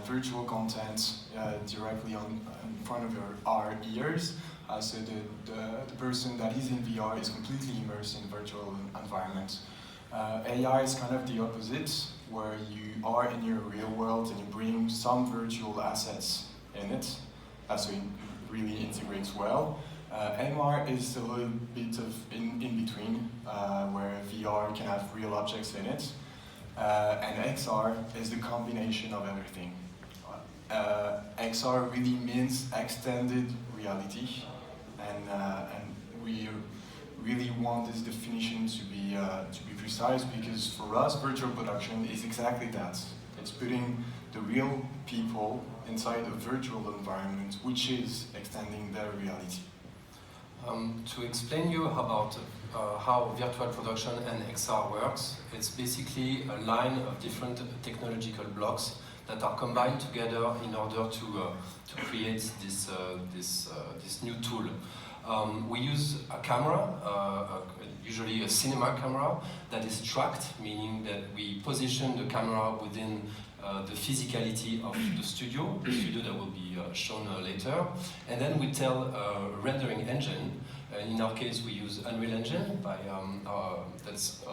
virtual content directly in front of our ears. So the person that is in VR is completely immersed in a virtual environment. AI is kind of the opposite, where you are in your real world and you bring some virtual assets in it, so it really integrates well. MR is a little bit of in between, where VR can have real objects in it, and XR is the combination of everything. XR really means extended reality, and we really want this definition to be precise, because for us, virtual production is exactly that. It's putting the real people inside a virtual environment, which is extending their reality. To explain you about how virtual production and XR works, it's basically a line of different technological blocks that are combined together in order to create this new tool. We use a camera, usually a cinema camera, that is tracked, meaning that we position the camera within the physicality of the studio that will be shown later, and then we tell a rendering engine. In our case, we use Unreal Engine that's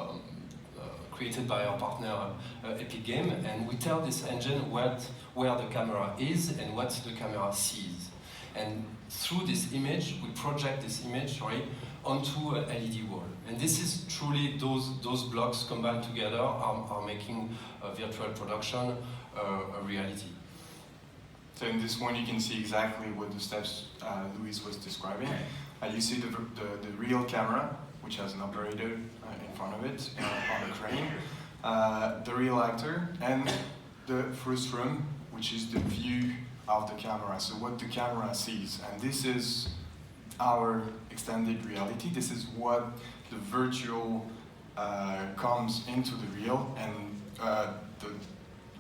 created by our partner Epic Game, and we tell this engine where the camera is and what the camera sees. And through this image, we project this image onto an LED wall. And this is truly those blocks combined together are making virtual production a reality. So in this one, you can see exactly what the steps Louis was describing. You see the real camera, which has an operator in front of it on a crane, the real actor, and the Fougeroux, which is the view of the camera, so what the camera sees. And this is our extended reality. This is what the virtual comes into the real, and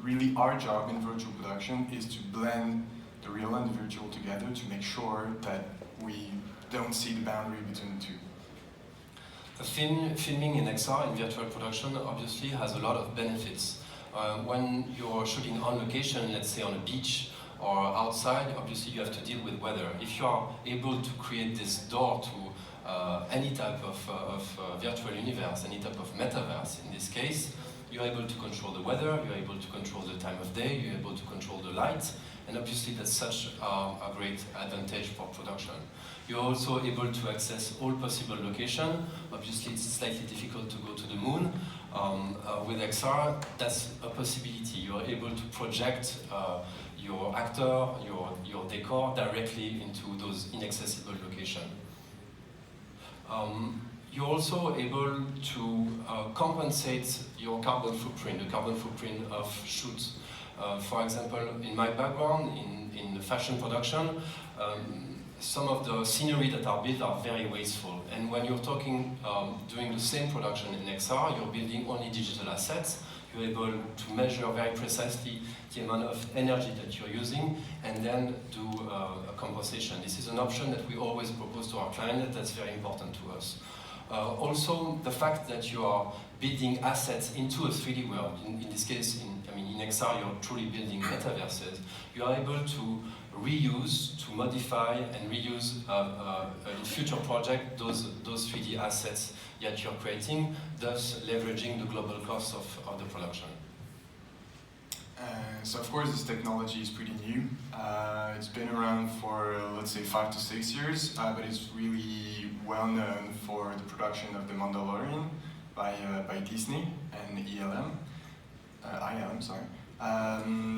really our job in virtual production is to blend the real and the virtual together to make sure that we don't see the boundary between the two. Filming in XR in virtual production obviously has a lot of benefits. When you're shooting on location, let's say on a beach or outside, obviously you have to deal with weather. If you are able to create this door to any type of virtual universe, any type of metaverse in this case, you're able to control the weather, you're able to control the time of day, you're able to control the light, and obviously that's such a great advantage for production. You're also able to access all possible locations. Obviously it's slightly difficult to go to the moon. With XR, that's a possibility. You're able to project your actor, your decor directly into those inaccessible locations. You're also able to compensate your carbon footprint, the carbon footprint of shoots. For example, in my background, in fashion production, some of the scenery that are built are very wasteful. And when you're doing the same production in XR, you're building only digital assets. You're able to measure very precisely the amount of energy that you're using and then do a compensation. This is an option that we always propose to our client. That's very important to us. Also, the fact that you are building assets into a 3D world, in this case, in XR, you're truly building metaverses. You are able to reuse, to modify, and reuse in future projects those 3D assets that you're creating, thus leveraging the global cost of the production. So of course this technology is pretty new. It's been around for let's say 5 to 6 years, but it's really well known for the production of the Mandalorian by Disney and ILM, sorry.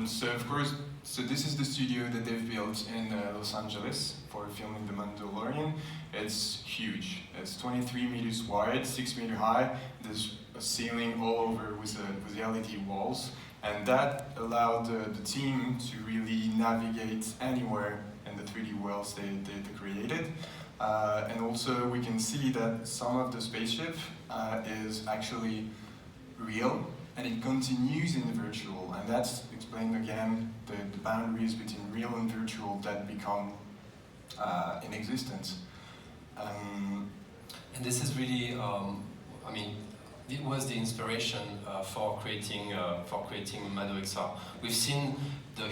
So of course, this is the studio that they've built in Los Angeles for filming the Mandalorian. It's huge. It's 23 meters wide, 6 meters high. There's a ceiling all over with LED walls. And that allowed the team to really navigate anywhere in the 3D worlds they created. And also we can see that some of the spaceship is actually real, and it continues in the virtual. And that's explained again the boundaries between real and virtual that become in existence. And this is really, it was the inspiration for creating MADO XR. We've seen the